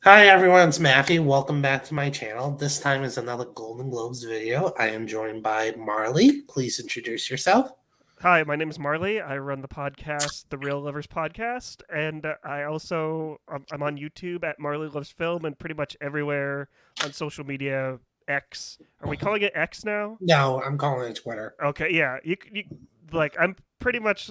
Hi everyone, it's Matthew. Welcome back to my channel. This time is another Golden Globes video. I am joined by Marley. Please introduce yourself. Hi, my name is Marley. I run the podcast, The Real Lovers Podcast, and I'm on YouTube at Marley Loves Film and pretty much everywhere on social media. X. Are we calling it X now? No, I'm calling it Twitter. Okay, yeah. You like I'm pretty much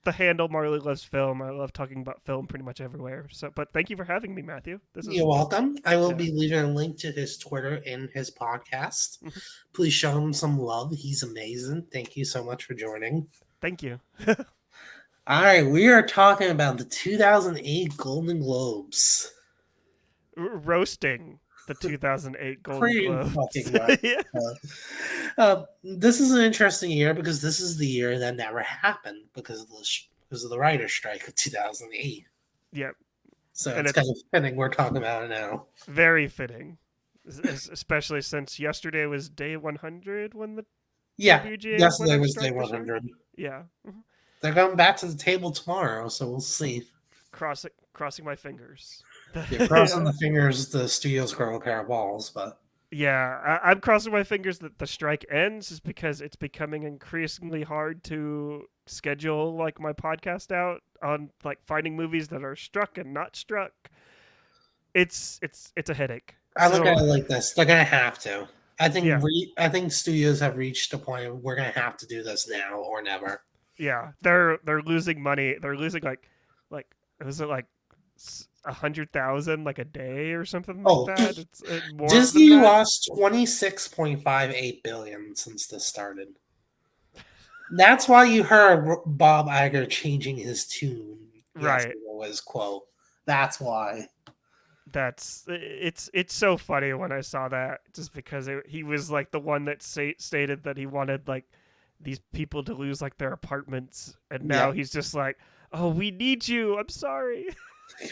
the handle Marley Loves Film. I love talking about film pretty much everywhere. So, but thank you for having me, Matthew. This is You're welcome. I will yeah. be leaving a link to his Twitter in his podcast. Mhm. Please show him some love. He's amazing. Thank you so much for joining. Thank you. All right, we are talking about the 2008 Golden Globes. Roasting the 2008 Golden Pretty Globes. fucking much. Yeah. This is an interesting year because this is the year that never happened because of the writer's strike of 2008. Yeah. So And it's kind it's of fitting we're talking about it now. very fitting, especially since yesterday was day 100 when the Yeah, WGA went yesterday on was day strike this year. 100. Yeah, They're going back to the table tomorrow, so we'll see. crossing my fingers. You're crossing the fingers the studios grow a pair of balls, but Yeah, I'm crossing my fingers that the strike ends, is because it's becoming increasingly hard to schedule like my podcast out on like finding movies that are struck and not struck. It's a headache. I look at So it like this: they're gonna have to. yeah, I think studios have reached a point where we're gonna have to do this now or never. yeah, they're losing money. They're losing like was it like 100,000 like a day or something like Oh, that? It's more than Disney that. lost 26.58 billion since this started. That's why you heard Bob Iger changing his tune Right. yesterday was quote. That's why. It's so funny when I saw that, just because he was like the one that stated that he wanted like these people to lose like their apartments, and now Yep. he's just like, "Oh, we need you. I'm sorry."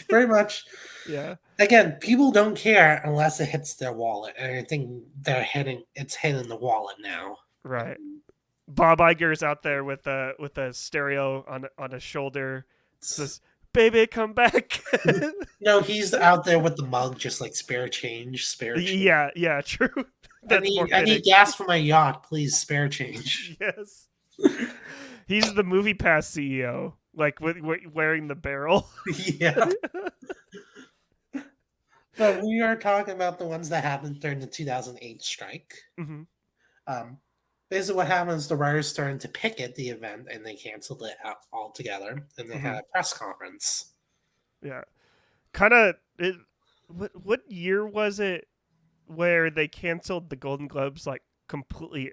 Pretty much. Yeah. Again, people don't care unless it hits their wallet. And I think it's hitting the wallet now. Right. Bob Iger's out there with a stereo on his shoulder. It says, "Baby, come back." No, he's out there with the mug, just like spare change, spare change. Yeah, yeah, true. That's more I need fitting. gas for my yacht, please, spare change. Yes. He's the Movie Pass CEO, like wearing the barrel. Yeah. But we are talking about the ones that happened during the 2008 strike. Hmm. Um, Basically, what happened is the writers started to picket the event and they canceled it out altogether. And they Hmm. had a press conference. Yeah. Kind of. What year was it where they canceled the Golden Globes like completely,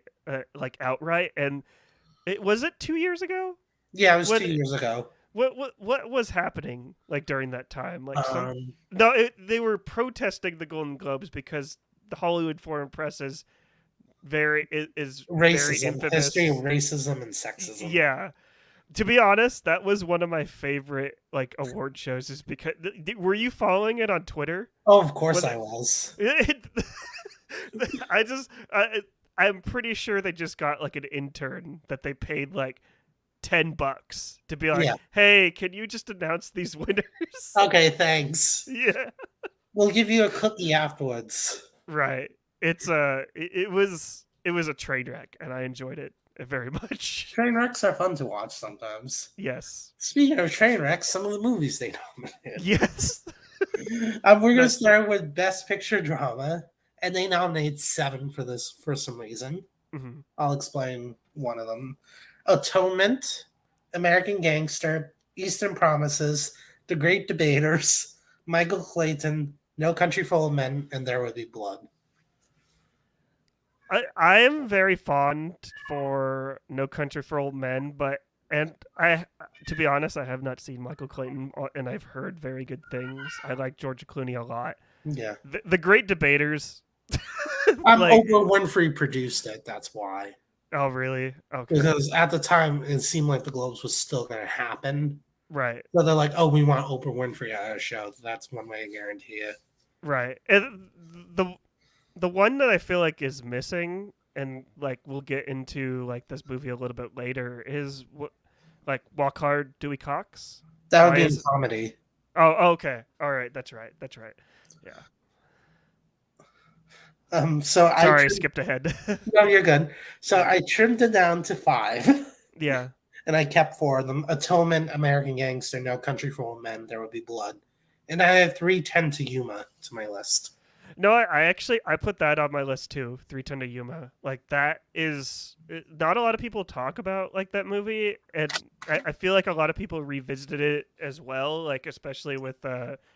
like outright? And it 2 years ago? Yeah, it was What 2 years ago. what was happening like during that time? Like some Um, no, they were protesting the Golden Globes because the Hollywood Foreign Press is very Racism, history of infamous. racism and sexism. Yeah. To be honest, that was one of my favorite like award shows, is because were you following it on Twitter? Oh, of course When I was. it, I just I'm pretty sure they just got like an intern that they paid like $10 to be like, Yeah. "Hey, can you just announce these winners?" Okay, thanks. Yeah, We'll give you a cookie afterwards. right. It was a train wreck, and I enjoyed it very much. Train wrecks are fun to watch sometimes. Yes, Speaking of train wrecks, some of the movies they nominated. yes. We're going to That's start with Best Picture Drama, and they nominated seven for this for some reason. mhm. I'll explain one of them. Atonement, American Gangster, Eastern Promises, The Great Debaters, Michael Clayton, No Country for Old Men, and There Will Be Blood. I am very fond for No Country for Old Men, but and I to be honest, I have not seen Michael Clayton, and I've heard very good things. I like George Clooney a lot. Yeah. The Great Debaters, like, Oprah Winfrey produced it, that's why. oh really? Okay, Because at the time, it seemed like the Globes was still going to happen. right, So they're like, oh, we want Oprah Winfrey at our show. That's one way to guarantee it. right. And the one that I feel like is missing, and like we'll get into like this movie a little bit later, is what like Walk Hard, Dewey Cox. That would Why be in is comedy. Oh, okay. All right. That's right. That's right. Yeah. So I Sorry, I trimmed, skipped ahead. no, you're good. So Yeah. I trimmed it down to five, Yeah. and I kept four of them: Atonement, American Gangster, No Country for Old Men, There Will Be Blood, and I have 3:10 to Yuma to my list. No, I actually I put that on my list too. 310 to Yuma. Like that is not a lot of people talk about like that movie, and I feel like a lot of people revisited it as well. Like especially with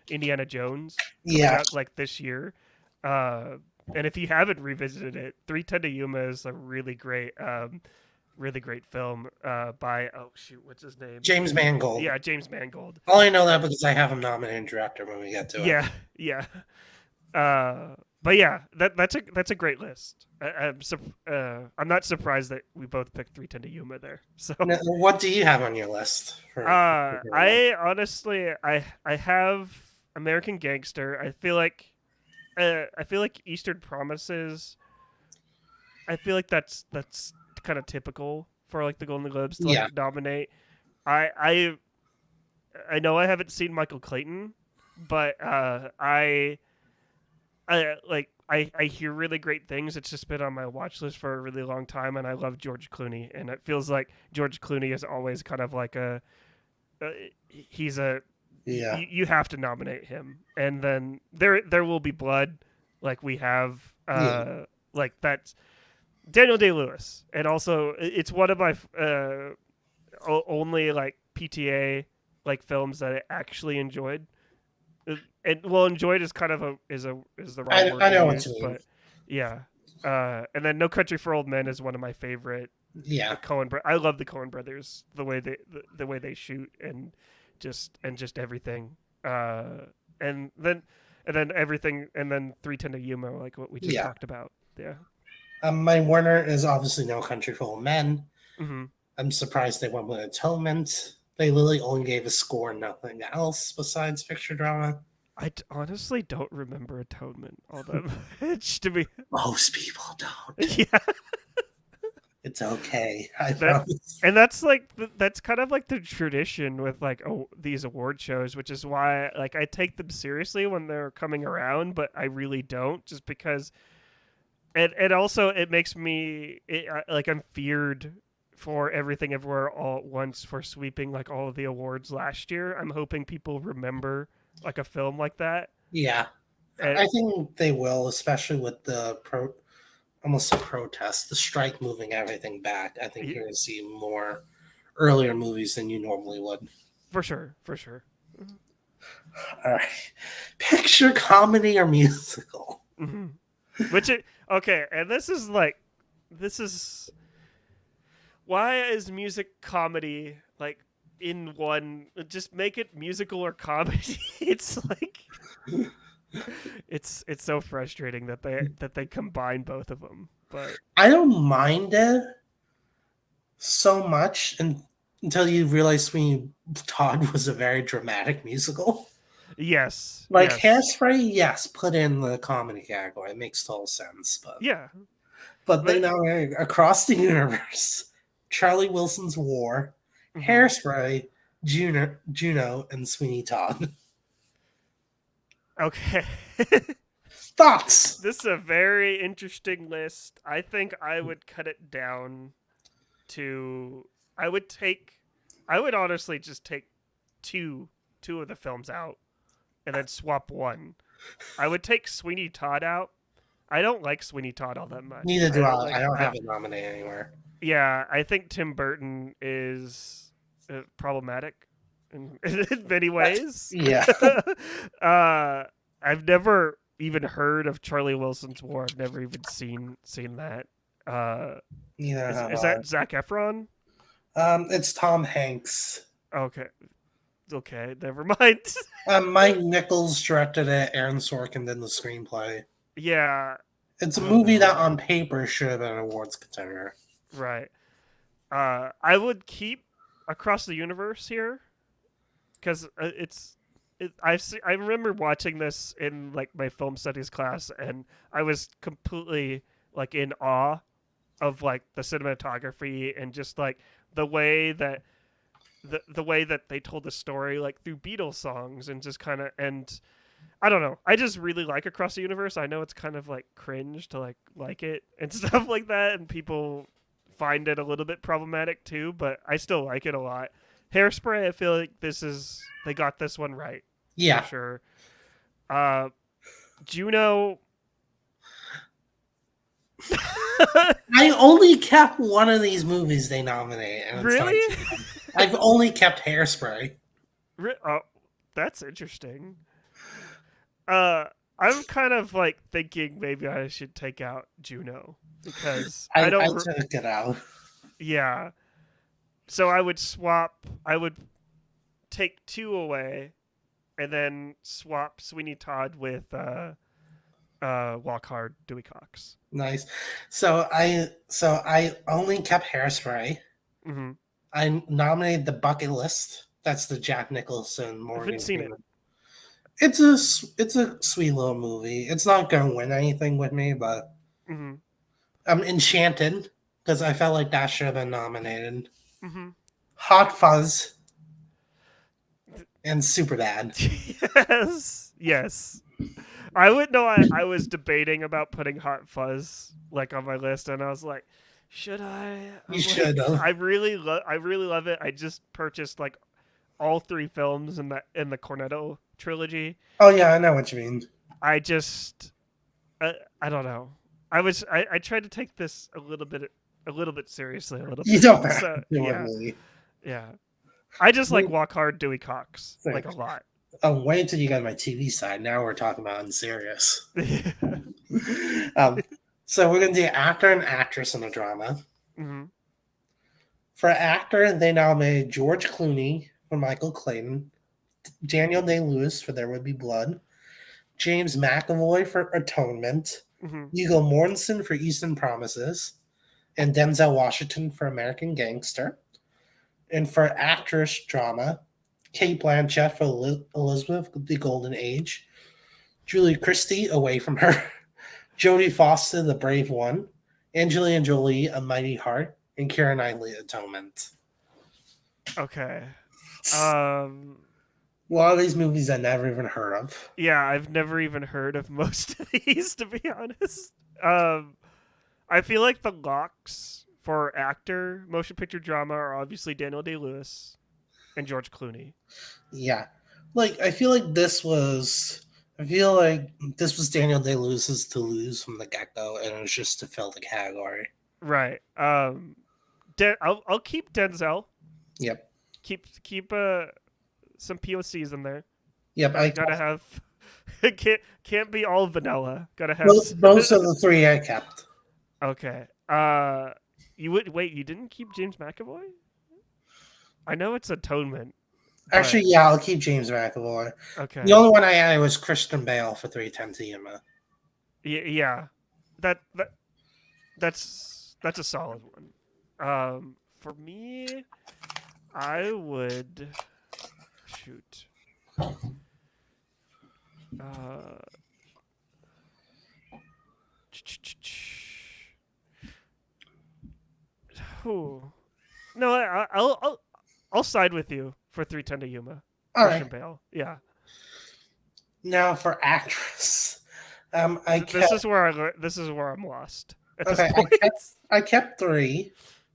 Indiana Jones coming Yeah, out like this year. Uh, and if you haven't revisited it, 310 to Yuma is a really great film. By oh shoot, what's his name? James Mangold. Yeah, James Mangold. All I know Uh, that because I have him nominated director when we get to it. yeah, yeah. But yeah, that's a great list. I'm not surprised that we both picked 310 to Yuma there. So Now, what do you have on your list for? I honestly I have American Gangster. I feel like Eastern Promises. I feel like that's kind of typical for like the Golden Globes to Yeah, like nominate. I I I know I haven't seen Michael Clayton, but I hear really great things. It's just been on my watch list for a really long time, and I love George Clooney, and it feels like George Clooney is always kind of like uh he's a yeah, you have to nominate him, and then there will be blood, like we have yeah. like that's Daniel Day Lewis, and also it's one of my only like PTA like films that I actually enjoyed. And well, enjoyed is kind of is the wrong word I to know what use, you mean. but yeah. And then No Country for Old Men is one of my favorite Yeah, Cohen. I love the Cohen brothers, the way they shoot and just everything. And then everything, and then 310 to Yuma, like what we just yeah. talked about. Yeah. My Warner is obviously No Country for Old Men. Hmm. I'm surprised they went with Atonement. They literally only gave a score, nothing else besides picture drama. Honestly don't remember Atonement all that much to be. Most people don't. Yeah. It's okay. I That promise. and that's like that's kind of like the tradition with like these award shows, which is why like I take them seriously when they're coming around, but I really don't, just because and also it makes me like I'm feared for Everything Everywhere All at Once for sweeping like all of the awards last year. I'm hoping people remember like a film like that. Yeah, And I think they will, especially with the almost a protest, the strike moving everything back. I think you're going to see more earlier movies than you normally would. for sure, for sure. All right, picture comedy or musical. Mm-hmm. Which it okay, and this is why is music comedy like in one? Just make it musical or comedy. It's like it's so frustrating that they combine both of them. But I don't mind it so much until you realize Sweeney Todd was a very dramatic musical. yes, Like yes, Hairspray, yes, put in the comedy category. It makes total sense. yeah, But they but now across the universe, Charlie Wilson's War, mhm. Hairspray, Juno, and Sweeney Todd. Okay. Thoughts? This is a very interesting list. I think I would cut it down to I would take I would honestly just take two of the films out and then swap one. I would take Sweeney Todd out. I don't like Sweeney Todd all that much. Neither I do don't I. I like don't have it nominated anywhere. yeah, I think Tim Burton is problematic in many ways. Yeah, uh, I've never even heard of Charlie Wilson's War. I've never even seen that. Uh, neither have is I. that Zac Efron? It's Tom Hanks. Okay, okay, never mind. Mike Nichols directed it. Aaron Sorkin did the screenplay. Yeah, It's a I don't movie that know. on paper should have been an awards contender. Right. I would keep Across the Universe here because I remember watching this in like my film studies class, and I was completely like in awe of like the cinematography and just like the way that the way that they told the story, like through Beatles songs, and just kind of, and I don't know. I just really like Across the Universe. I know it's kind of like cringe to like it and stuff like that, and people find it a little bit problematic too, but I still like it a lot. Hairspray, I feel like they got this one right for Yeah, sure. Uh, Juno. I only kept one of these movies they nominate, and it's not Really? Juno. I've only kept Hairspray. Oh, that's interesting. Uh, I'm kind of like thinking maybe I should take out Juno because I I don't. took it out. Yeah. So I would swap. I would take two away, and then swap Sweeney Todd with Walk Hard, Dewey Cox. Nice. So I only kept Hairspray. Mm-hmm. I nominated The Bucket List. That's the Jack Nicholson I haven't Morgan seen it. Freeman. It's a sweet little movie. It's not gonna win anything with me, but Mm-hmm. I'm enchanted because I felt like that should have been nominated. Mm-hmm. Hot Fuzz and Superbad. Yes. Yes. I would know. I was debating about putting Hot Fuzz like on my list, and I was like, should I? You I'm should like, have. I really love it. I just purchased like all three films in the Cornetto trilogy. Oh yeah, I know what you mean. I just I don't know. I tried to take this a little bit seriously a little You bit. don't have So to with yeah, me. yeah. I just like Walk Hard, Dewey Cox like a Thanks. lot. Oh, wait until you got my TV side. Now we're talking about unserious. Mm-hmm. So we're gonna do actor and actress in a drama. For actor, they nominated George Clooney for Michael Clayton, Daniel Day Lewis for There Would Be Blood, James McAvoy for Atonement, Mm-hmm. Viggo Mortensen for Eastern Promises, and Denzel Washington for American Gangster. And for actress drama, Kate Blanchett for Elizabeth the Golden Age, Julie Christie, Away from Her, Jodie Foster, The Brave One, Angelina Jolie, A Mighty Heart, and Keira Knightley, Atonement. Okay. A lot of these movies I never even heard of. Yeah, I've never even heard of most of these, to be honest. Um, I feel like the locks for actor motion picture drama are obviously Daniel Day Lewis and George Clooney. Yeah. Like I feel like this was Daniel Day Lewis's to lose from the get go, and it was just to fill the category. Right. I'll keep Denzel. Yep. Keep some POCs in there. Yep. Gotta have. Can't be all vanilla. Gotta have. Those are the three I kept. Okay. You would wait. You didn't keep James McAvoy? I know it's Atonement. Actually, yeah, I'll keep James McAvoy. Okay. The only one I added was Christian Bale for 3:10 to Yuma. Yeah. That's a solid one. For me, I would shoot. Who? No, I'll side with you for 310 to Yuma. All Christian right. Bale. Yeah. Now for actress, I kept, this is where I'm lost at okay. this point. I kept three,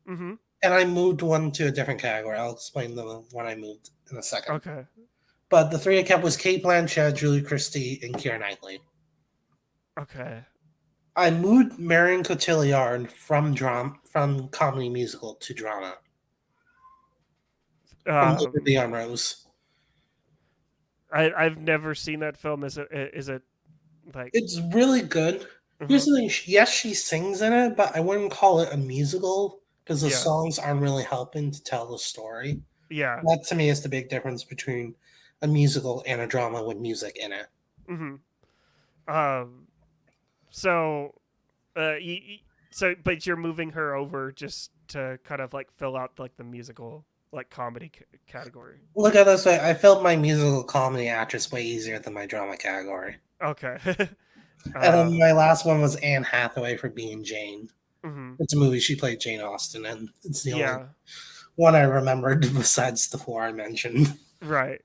Mm-hmm. and I moved one to a different category. I'll explain the one I moved in a second. Okay. But the three I kept was Kate Blanchett, Julie Christie, and Keira Knightley. Okay. I moved Marion Cotillard from comedy musical to drama. From Liberty on Rose. I've never seen that film. Is it like? It's really good. Mm-hmm. Here's the thing: yes, she sings in it, but I wouldn't call it a musical because the songs aren't really helping to tell the story. Yeah. That to me is the big difference between a musical and a drama with music in it. Mm-hmm. So, but you're moving her over just to kind of like fill out like the musical like comedy category. Look at this way: I felt my musical comedy actress way easier than my drama category. Okay. And then my last one was Anne Hathaway for Being Jane. Mm-hmm. It's a movie she played Jane Austen in. It's the only one I remembered besides the four I mentioned. Right.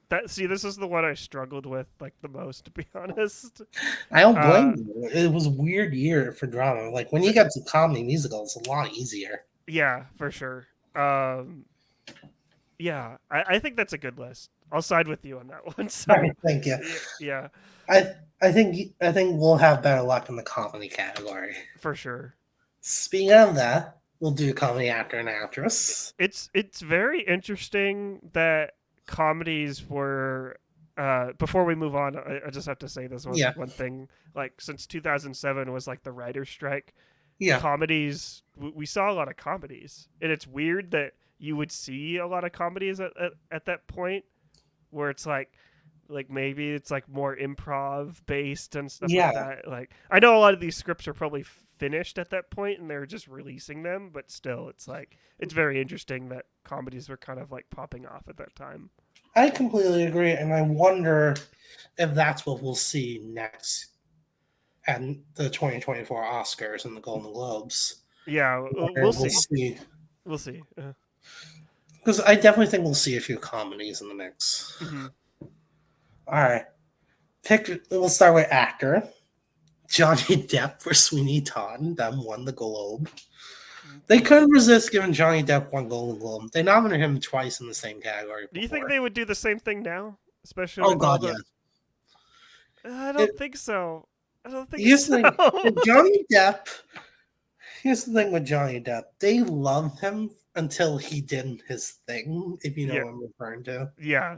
This is the one I struggled with like the most, to be honest. I don't blame Uh, you. It was a weird year for drama. Like when you th- get to comedy musical, it's a lot easier. yeah, for sure. Um, yeah, I think that's a good list. I'll side with you on that one. All right, So, thank you. yeah, I think we'll have better luck in the comedy category. for sure. Speaking of that, we'll do comedy actor and actress. It's very interesting that comedies were. Before we move on, I just have to say this Yeah, one thing. Like since 2007 was like the writer's strike, yeah, comedies we saw a lot of comedies, and it's weird that you would see a lot of comedies at that point where it's like maybe it's like more improv based and stuff like yeah. that. Like I know a lot of these scripts are probably finished at that point and they're just releasing them, but still it's like it's very interesting that comedies were kind of like popping off at that time. I completely agree, and I wonder if that's what we'll see next at the 2024 Oscars and the Golden Globes. Yeah, Where we'll we'll see. see, We'll see. because I definitely think we'll see a few comedies in the mix. Mm-hmm. All right, We'll start with actor. Johnny Depp for Sweeney Todd. That won the Globe. They couldn't resist giving Johnny Depp one Golden Globe. They nominated him twice in the same category Do you think before. they would do the same thing now, especially Oh with all God, yeah. the? I It, don't think so. I don't think here's the so. thing with Johnny Depp. Here's the thing with Johnny Depp. They loved him until he did his thing. If you know Yeah, what I'm referring to. yeah,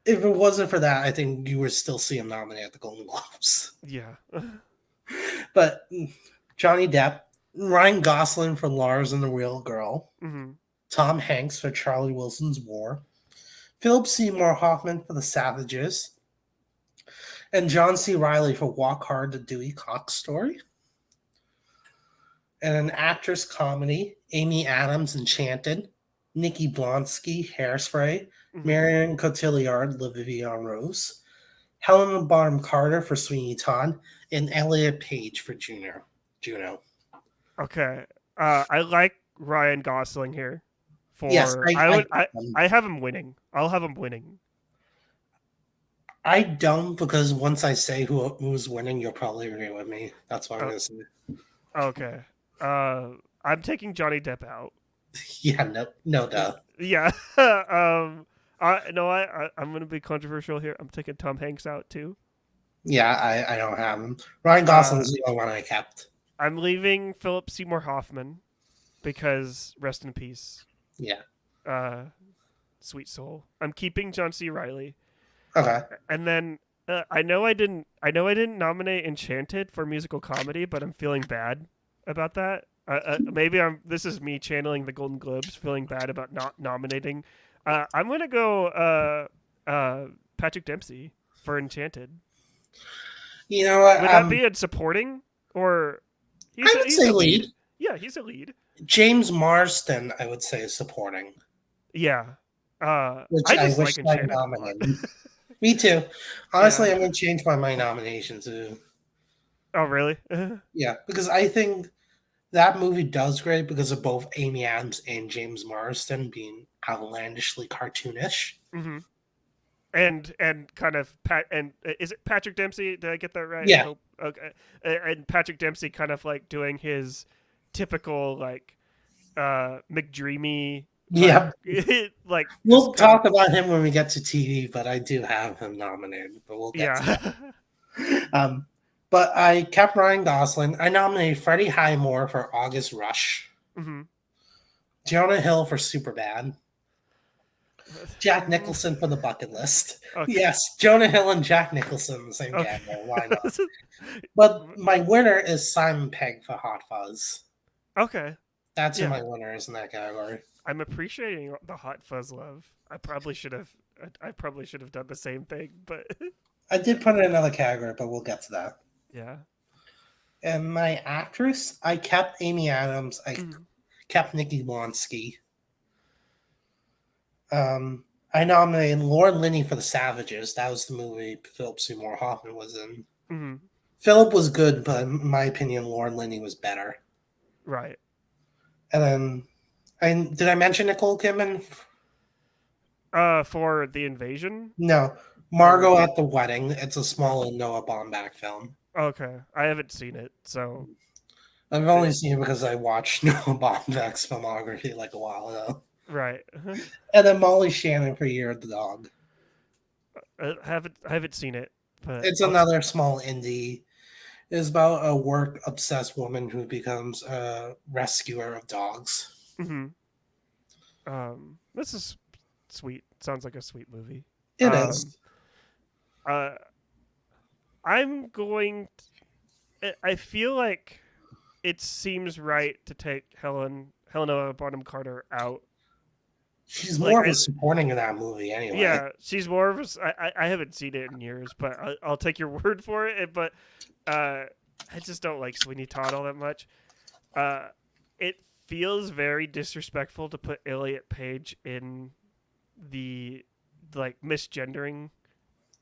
If it wasn't for that, I think you would still see him nominated at the Golden Globes. yeah. But Johnny Depp, Ryan Gosling for Lars and the Real Girl, Mm-hmm. Tom Hanks for Charlie Wilson's War, Philip Seymour Hoffman for The Savages, and John C. Riley for Walk Hard, the Dewey Cox Story. And an actress comedy, Amy Adams, Enchanted, Nikki Blonsky, Hairspray, Mm-hmm. Marion Cotillard, La Vie en Rose, Helena Bonham Carter for Sweeney Todd, and Elliot Page for Juno. Okay. I like Ryan Gosling here. Yes, For I would um, I have him winning. I'll have him winning. I don't, because once I say who's winning, you'll probably agree with me. That's what I'm Oh, going to say. okay. Uh, I'm taking Johnny Depp out. Yeah, no, duh. Yeah. I'm gonna be controversial here. I'm taking Tom Hanks out too. Yeah, I don't have him. Ryan Uh, Gosling's the only one I kept. I'm leaving Philip Seymour Hoffman because rest in peace. Yeah. Uh, sweet soul. I'm keeping John C. Riley, Okay. and then I know I didn't nominate Enchanted for musical comedy, but I'm feeling bad about that. Maybe I'm. This is me channeling the Golden Globes, feeling bad about not nominating. I'm gonna go Patrick Dempsey for Enchanted. You know what? Would that be in supporting or I would he's say a lead. lead? Yeah, he's a lead. James Marsden, I would say, is supporting, Yeah. which I I just wish like I Enchanted a lot. nominated. Me too. Yeah. Honestly, I'm going to change my nomination to, Oh, really? yeah, because I think that movie does great because of both Amy Adams and James Marsden being outlandishly cartoonish. hmm and kind of is it Patrick Dempsey? Did I get that right? I Yeah, hope. Okay. And Patrick Dempsey kind of like doing his typical like McDreamy like yeah. like just We'll kind of talk about him when we get to TV, but I do have him nominated, but we'll get to yeah. that. But I kept Ryan Gosling. I nominated Freddie Highmore for August Rush, hmm Jonah Hill for Superbad, Jack Nicholson for The Bucket List. Okay. Yes, Jonah Hill and Jack Nicholson in the same Okay. category. Why not? But my winner is Simon Pegg for Hot Fuzz. Okay. That's who Yeah. my winner is in that category. I'm appreciating the hot fuzz love. I probably should have done the same thing, but I did put it in another category, but we'll get to that. yeah. And my actress, I kept Amy Adams. I Mhm. kept Nikki Blonsky. I nominated Lauren Linney for The Savages. That was the movie Philip Seymour Hoffman was in. Mhm. Philip was good, but in my opinion, Lauren Linney was better. Right. And then, did I mention Nicole Kidman? For the invasion. No, Or Margot at the Wedding. It's a small Noah Baumbach film. okay, I haven't seen it, so I've it, only seen it because I watched Noah Baumbach's filmography like a while ago. right. And then Molly Shannon for Year of the Dog. I haven't seen it, but It's another small indie. It's about a work obsessed woman who becomes a rescuer of dogs. mm-hmm. This is sweet. Sounds like a sweet movie. It Um, is. uh, I'm going. I feel like it seems right to take Helena Bonham Carter out. She's Like more of a supporting in that movie anyway. yeah, she's more of a. I haven't seen it in years, but I'll take your word for it. But uh, I just don't like Sweeney Todd all that much. It feels very disrespectful to put Elliot Page in the like misgendering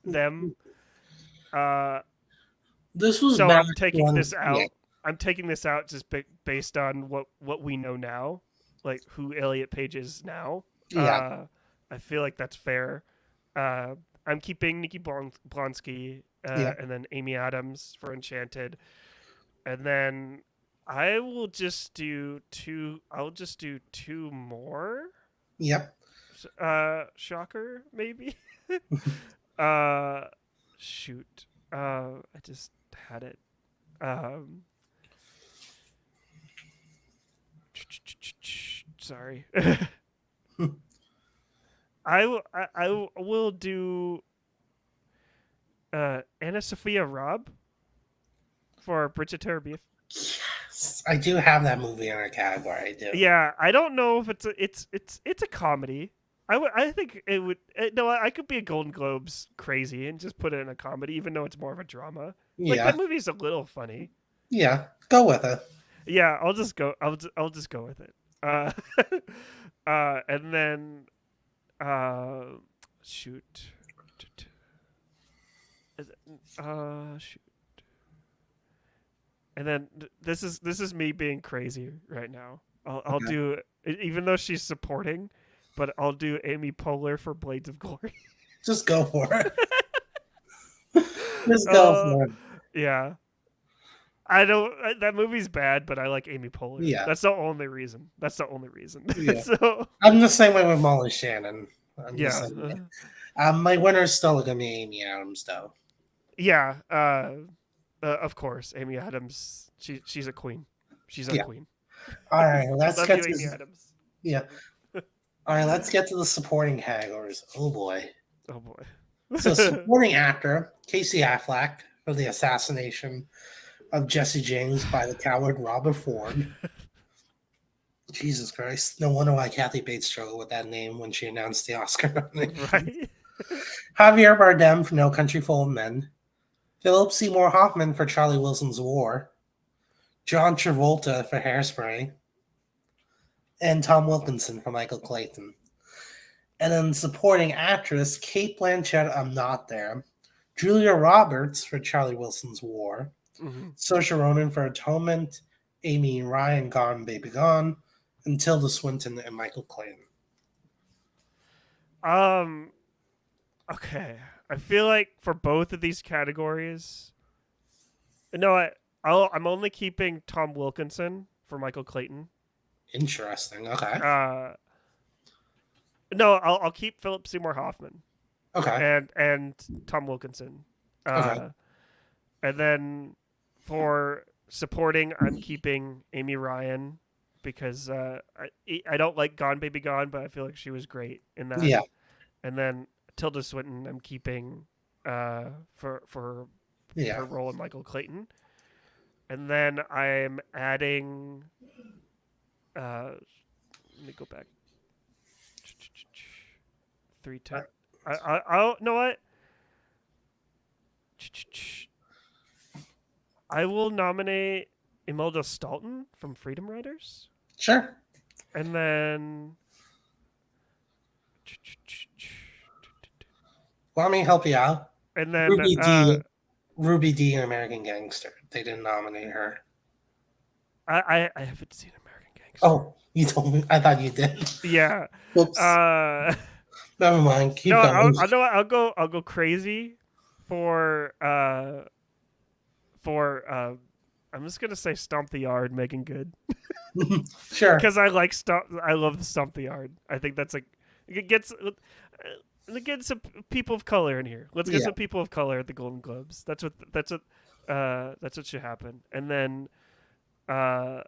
them. Uh, This was so back I'm taking when, this yeah, out. I'm taking this out just based on what we know now, like who Elliot Page is now. yeah, I feel like that's fair. Uh, I'm keeping Nikki Blonsky yeah, and then Amy Adams for Enchanted, and then I will just do two. I'll just do two more. yep, Shocker, maybe. uh, shoot. I just had it. Um, sorry. I will do Anna Sophia Robb for Bridget Terabith. yes. I do have that movie in our category. I do. Yeah, I don't know if it's a comedy. I think it would no I could be a Golden Globes crazy and just put it in a comedy even though it's more of a drama. Like Yeah, that movie's a little funny. yeah. Go with it. Yeah, I'll just go with it. Uh, and then uh, shoot, shoot, and then this is me being crazy right now. I'll Okay. do even though she's supporting, but I'll do Amy Poehler for Blades of Glory. Just go for it. Just go uh, for it. yeah. I don't. That movie's bad, but I like Amy Poehler. Yeah, That's the only reason. That's the only reason. yeah. So I'm the same way with Molly Shannon. I'm the yeah. same way. My winner's still gonna be Amy Adams, though. Yeah, of course, Amy Adams. She's a queen. She's our Yeah. queen. All right. Let's Love get you, to Amy Adams. yeah. All right. Let's get to the supporting categories. Oh boy. Oh boy. So supporting actor Casey Affleck for the assassination of Jesse James by the coward Robert Ford. Jesus Christ. No wonder why Kathy Bates struggled with that name when she announced the Oscar nomination. Right. Javier Bardem for No Country for Old Men. Philip Seymour Hoffman for Charlie Wilson's War. John Travolta for Hairspray. And Tom Wilkinson for Michael Clayton. And then supporting actress Kate Blanchett, I'm Not There. Julia Roberts for Charlie Wilson's War. hmm Saoirse Ronan for Atonement. Amy Ryan, Gone Baby Gone. And Tilda Swinton and Michael Clayton. Um. Okay. I feel like for both of these categories, no, I'm only keeping Tom Wilkinson for Michael Clayton. Interesting. Okay. Uh. No, I'll keep Philip Seymour Hoffman Okay. and Tom Wilkinson. Okay. And then for supporting, I'm keeping Amy Ryan because I don't like Gone Baby Gone, but I feel like she was great in that. Yeah. And then Tilda Swinton, I'm keeping for Yeah. her role in Michael Clayton. And then I'm adding. Let me go back. 310. I'll know what. I will nominate Imelda Staunton from Freedom Riders, Sure. and then Let me help you out. and then Ruby D. Ruby D. and American Gangster. They didn't nominate her. I haven't seen American Gangster. Oh, You told me. I thought you did. Yeah. Whoops. Uh, Never mind. Keep no, going. I know I'll go crazy for I'm just gonna say Stomp the Yard, Megan Good, Sure. because I love the Stomp the Yard. I think that's like it gets. Let's get some people of color in here. Let's get Yeah. some people of color at the Golden Globes. That's what should happen. Uh,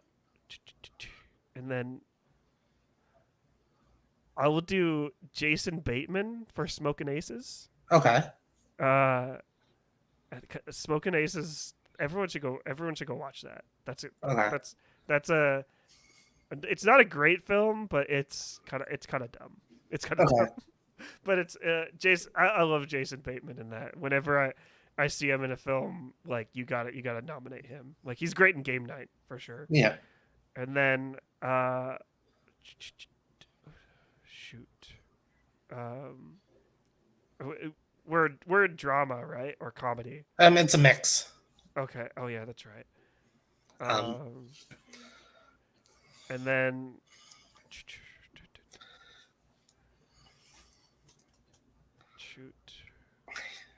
and then I will do Jason Bateman for Smoking Aces. Okay. Uh, Smoking Aces. Everyone should go watch that. That's it. Okay. That's a. It's not a great film, but it's kind of dumb. It's kind of Okay. dumb. But it's Jason. I love Jason Bateman in that. Whenever I see him in a film, like you gotta nominate him. Like he's great in Game Night for sure. Yeah. And then shoot, um, we're a drama, right, or comedy? It's a mix. Okay. Oh yeah, that's right. Um. Um, and then shoot,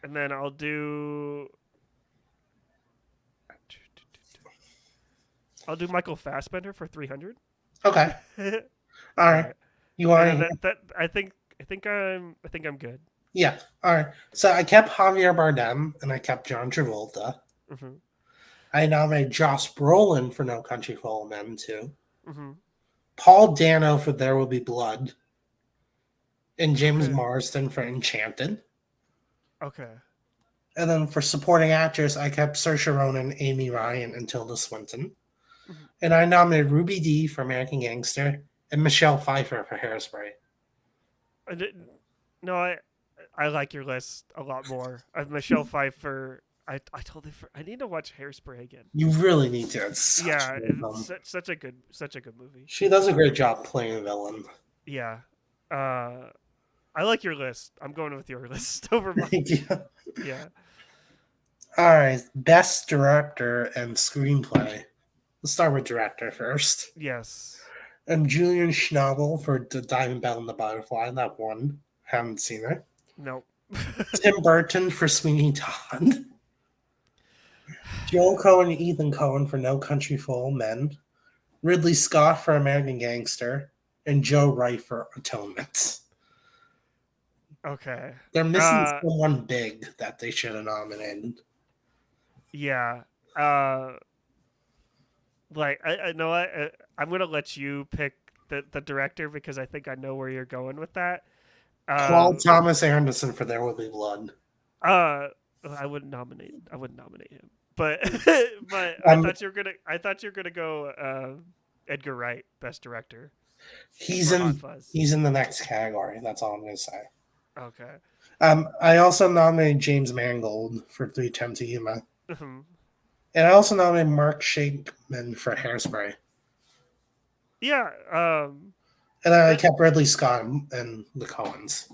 and then I'll do Michael Fassbender for 300. Okay. All All right. right. You want And to? then that I think I'm good. Yeah. All right. So I kept Javier Bardem and I kept John Travolta. Mm-hmm. I nominated Josh Brolin for No Country for Old Men too. Mm-hmm. Paul Dano for There Will Be Blood, and James Okay. Marsden for Enchanted. Okay. And then for supporting actors, I kept Saoirse Ronan, Amy Ryan, and Tilda Swinton. Mm-hmm. And I nominated Ruby Dee for American Gangster and Michelle Pfeiffer for Hairspray. No, I like your list a lot more. Michelle Pfeiffer. I need to watch Hairspray again. You really need to. It's such Yeah, a good film. it's such a good movie. She does a great job playing a villain. Yeah. I like your list. I'm going with your list over mine. Yeah. Yeah. All right. Best director and screenplay. Let's start with director first. Yes. Julian Schnabel for The Diamond Bell and the Butterfly. That one. Haven't seen it. Nope. Tim Burton for Sweeney Todd. Joel Cohen and Ethan Cohen for No Country for Old Men. Ridley Scott for American Gangster. And Joe Wright for Atonement. Okay. They're missing someone big that they should have nominated. Yeah. Like I know I'm gonna let you pick the director because I think I know where you're going with that. Paul Thomas Anderson for There Will Be Blood. I wouldn't nominate him, but but I thought you were gonna go Edgar Wright, best director. He's for Hot in Fuzz. he's in the next category. That's all I'm gonna say. Okay. I also nominated James Mangold for 3:10 to Yuma. Mhm. And I also nominated Mark Shakeman for Hairspray. Yeah. And I kept Ridley Scott and the Coens.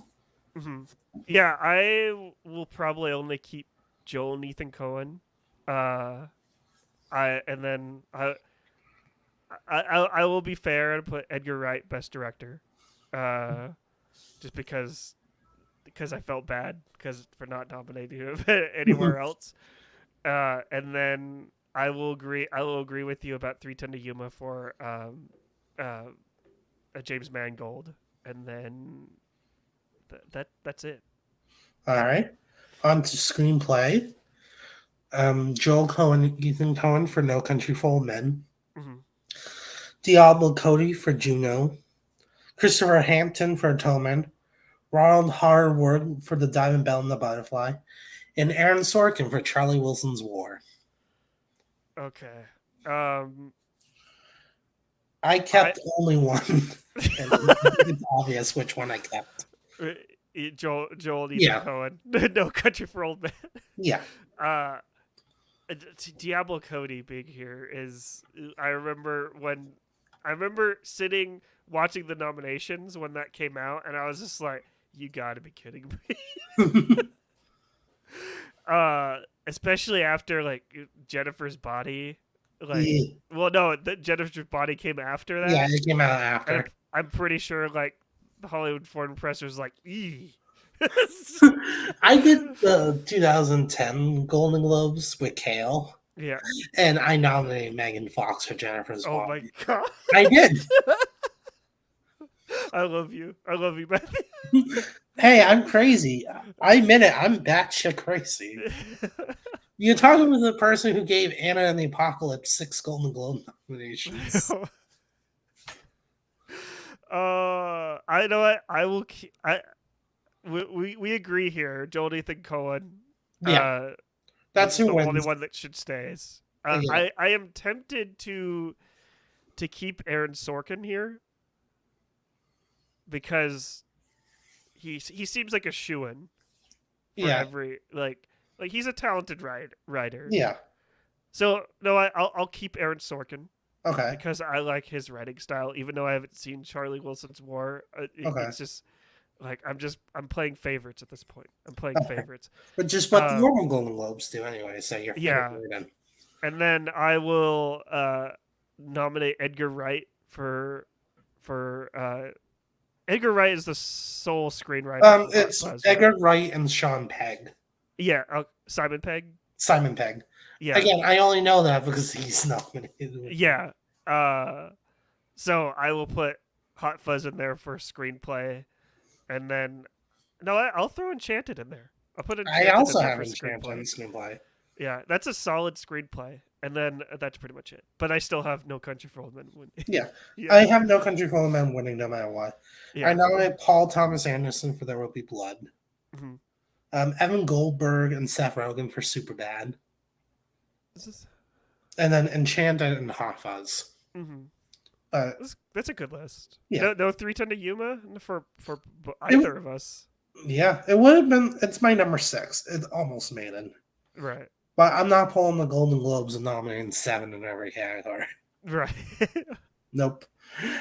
Mhm. Yeah, I will probably only keep Joel and Ethan Cohen. I will be fair and put Edgar Wright best director. Just because I felt bad for not nominating him anywhere else. And then I will agree with you about 3:10 to Yuma for a James Mangold, and then that's it. All right. On to screenplay. Joel Cohen, Ethan Cohen for No Country for Old Men. Mm-hmm. Diablo Cody for Juno. Christopher Hampton for Atonement. Ronald Harwood for The Diamond Bell and the Butterfly. And Aaron Sorkin for Charlie Wilson's War. Okay. I kept only one. And it's obvious which one I kept. Joel Ethan Cohen. No Country for Old Men. Yeah. Diablo Cody being here is I remember sitting watching the nominations when that came out, and I was just like, you gotta be kidding me. Especially after like Jennifer's Body Like, Yeah, well, no, the Jennifer's Body came after yeah, that, it came out and after. I'm pretty sure like the Hollywood Foreign Press was like, "Ee." I did the 2010 Golden Globes with Kale, Yeah. and I nominated Megan Fox for Jennifer's Oh my Body. god. I did. I love you. I love you, Matthew. Hey, I'm crazy. I admit it. I'm batshit crazy. You're talking to the person who gave Anna and the Apocalypse 6 Golden Globe nominations. I know what I will. We agree here. Joel Nathan Cohen, Yeah, uh, that's who the only wins. one that should stays. Yeah, I am tempted to keep Aaron Sorkin here because he seems like a shoo-in for yeah, every like he's a talented writer. yeah. So no, I'll keep Aaron Sorkin Okay, because I like his writing style. Even though I haven't seen Charlie Wilson's War, okay, it's just like I'm playing favorites at this point. I'm playing okay. favorites. But just what the Uh, normal Golden Globes do anyway. So you're yeah, favored in. and then I will nominate Edgar Wright for Edgar Wright is the sole screenwriter for Hot It's Fuzz, right? Edgar Wright and Sean Pegg. Yeah, Simon Pegg. Simon Pegg. Yeah, Again, I only know that because he's nominated. yeah. Uh, so I will put Hot Fuzz in there for screenplay, and then no, I'll throw Enchanted in there. I'll put I Enchanted in also there have for Enchanted in screenplay. screenplay. Yeah, that's a solid screenplay, and then that's pretty much it. But I still have No Country for Old Men. Yeah, Yeah, I have No Country for Old Men winning no matter what. I yeah. nominate Paul Thomas Anderson for There Will Be Blood. Mm-hmm. Evan Goldberg and Seth Rogen for Superbad. This is, And then Enchanted and Hot Fuzz. mm-hmm. But That's a good list. yeah, No 310 to Yuma for it, either of us. yeah, it would have been. It's my number 6. It almost made it. Right. But I'm not pulling the Golden Globes and nominating 7 in every category. Right. Nope.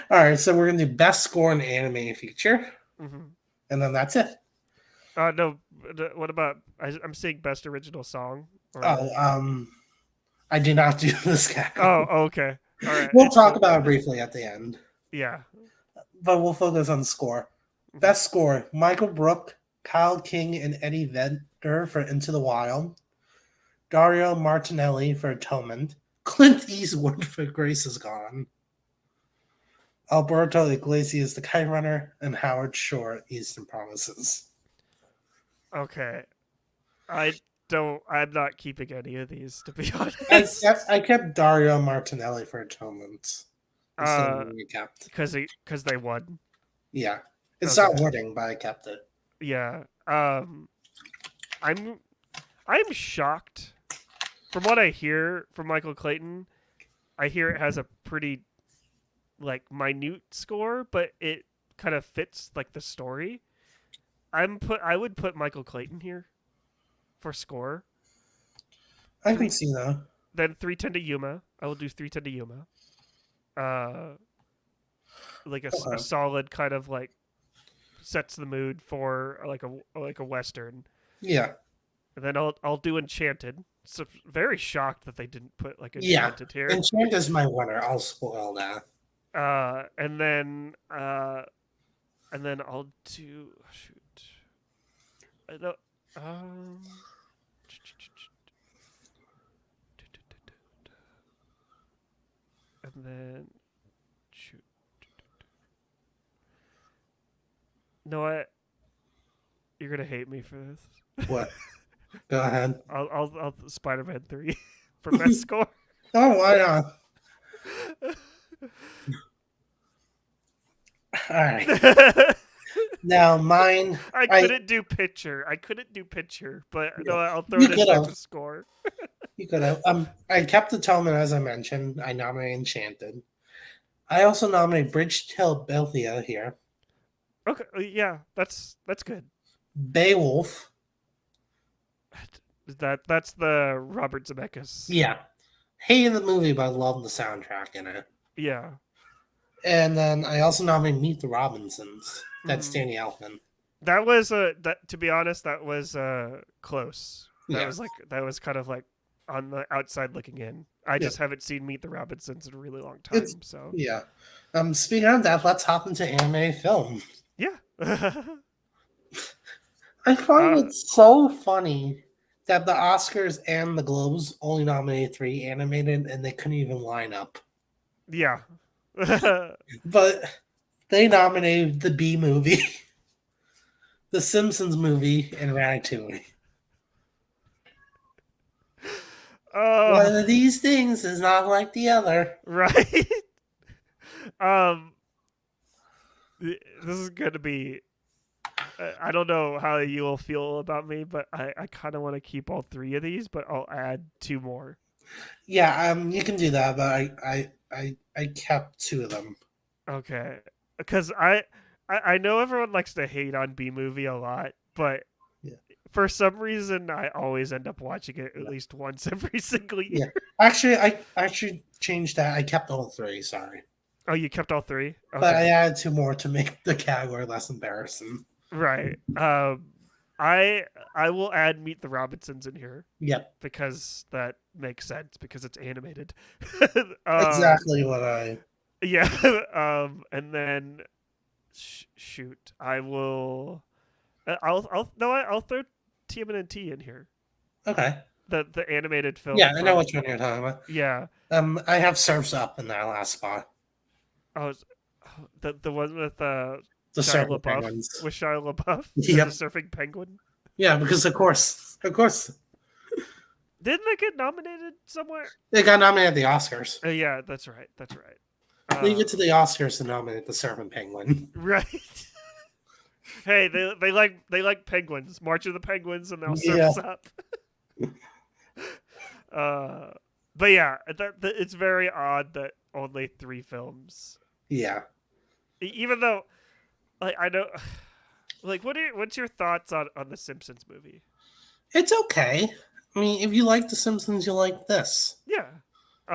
All right, so we're gonna do best score in anime feature, Mm-hmm. and then that's it. No. What about? I'm seeing best original song. Oh, I did not do this category. Oh, okay. All right. We'll It's talk cool. about it briefly at the end, Yeah. but we'll focus on score. Mhm. Best score: Michael Brook, Kyle King, and Eddie Vedder for Into the Wild. Dario Martinelli for Atonement. Clint Eastwood for Grace is Gone. Alberto Iglesias, The Kite Runner, and Howard Shore, Eastern Promises. Okay. I don't. I'm not keeping any of these to be I honest. kept, I kept Dario Martinelli for Atonement. Because they won. Yeah. It's Okay. not winning, but I kept it. Yeah. I'm shocked. From what I hear from Michael Clayton, I hear it has a pretty like minute score, but it kind of fits like the story. I would put Michael Clayton here for score. I can see that. Then 310 to Yuma. I will do 310 to Yuma. Like a Okay. solid kind of like sets the mood for like a western. Yeah. And then I'll do Enchanted. So very shocked that they didn't put like Yeah. Enchanted here. Enchanted is my winner. I'll spoil that. And then I'll do shoot. I don't and then shoot. No, you're gonna hate me for this. What? Go ahead. I'll Spider-Man 3 for best score. Oh, why not? All right. Now mine. I couldn't do picture. But no, I'll throw You it in could there have. for score. You could have. I kept Atonement as I mentioned. I nominated Enchanted. I also nominate Bridge to Belthea here. Okay, yeah, that's good. Beowulf. That's the Robert Zemeckis. Yeah. Hated the movie, but I love the soundtrack in it. Yeah. And then I also nominate Meet the Robinsons. That's Danny Elfman. That was that. To be honest, that was close. That Yeah. was like that was kind of like on the outside looking in. I Yeah, just haven't seen Meet the Robinsons in a really long it's time. So yeah. Speaking of that, let's hop into anime film. yeah. I find uh, it so funny that the Oscars and the Globes only nominated three animated, and they couldn't even line up. yeah. But they nominated the B movie, the Simpsons movie, and Ratatouille. One of Oh, these things is not like the other. right. um, this is gonna be. I don't know how you will feel about me, but I kind of want to keep all three of these, but I'll add two more. Yeah, you can do that, but I kept two of them. Okay, because I know everyone likes to hate on B movie a lot, but Yeah, for some reason I always end up watching it at yeah, least once every single year. yeah. Actually, I actually changed that. I kept all three. Sorry, Oh, you kept all three? but I Okay. added two more to make the category less embarrassing. Right. I will add Meet the Robinsons in here Yep, because that makes sense because it's animated. exactly what I. Yeah. And then shoot, I will. I'll no, I'll throw TMNT in here. Okay. The animated Yeah, film I know from which one you're talking about. yeah. I have Surfs Up in that last spot. Oh, the one with The Shia Surfer LaBeouf Penguins. with Shia LaBeouf as a Yep. surfing penguin. Yeah, because of course, Didn't they get nominated somewhere? they got nominated at the Oscars. Yeah, that's right. That's right. Leave it to the Oscars to nominate the Surfing Penguin. Right. Hey, they like penguins. March of the Penguins, and now Yeah, Surfs Up. uh, but yeah, it's very odd that only three films. yeah. Even though, like, I know, like, what's your thoughts on the Simpsons movie? It's okay. I mean, if you like The Simpsons, you like this. Yeah.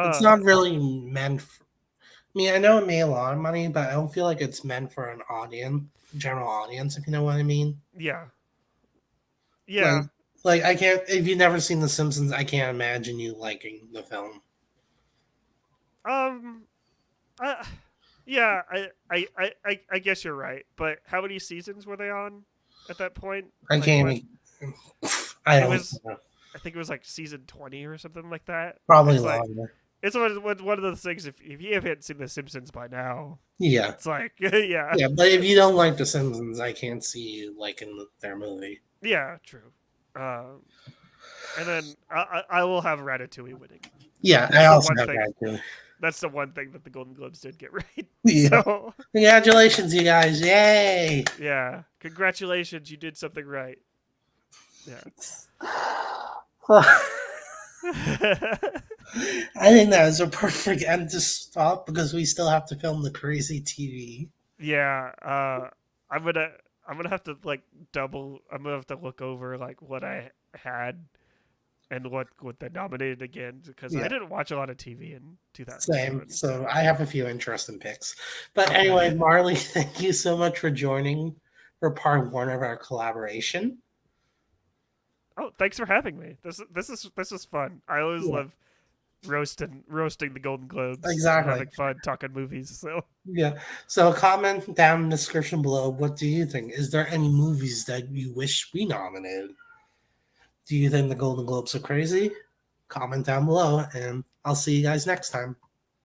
It's Uh, not really meant for. I mean, I know it made a lot of money, but I don't feel like it's meant for an audience, general audience, if you know what I mean. yeah. Like, Yeah. like I can't. If you've never seen The Simpsons, I can't imagine you liking the film. Um. Uh, yeah. I guess you're right. But how many seasons were they on at that point? I Like can't. what? Even, I It don't was. know. I think it was like season 20 or something like that. Probably It's like longer. it's one of those things. If you haven't seen The Simpsons by now, Yeah, it's like yeah, yeah. But if you don't like The Simpsons, I can't see you liking their movie. yeah, true. Um, and then I will have Ratatouille winning. Yeah, I That's the also one have thing. that too. That's the one thing that the Golden Globes did get right. Yeah. So Congratulations, you guys! Yay! yeah, congratulations, you did something right. Yeah. I think that is a perfect end to stop because we still have to film the crazy TV. Yeah, I'm gonna I'm gonna have to like I'm gonna have to look over like what I had and what they nominated again because I Yeah, didn't watch a lot of TV in same. 2007. So So I have a few interesting picks. But okay. anyway, Marley, thank you so much for joining for part one of our collaboration. Oh, thanks for having me. This is fun. I always Yeah, love roasting the Golden Globes and exactly. having fun talking movies. So Yeah. So comment down in the description below. What do you think? Is there any movies that you wish we nominated? Do you think the Golden Globes are crazy? Comment down below, and I'll see you guys next time.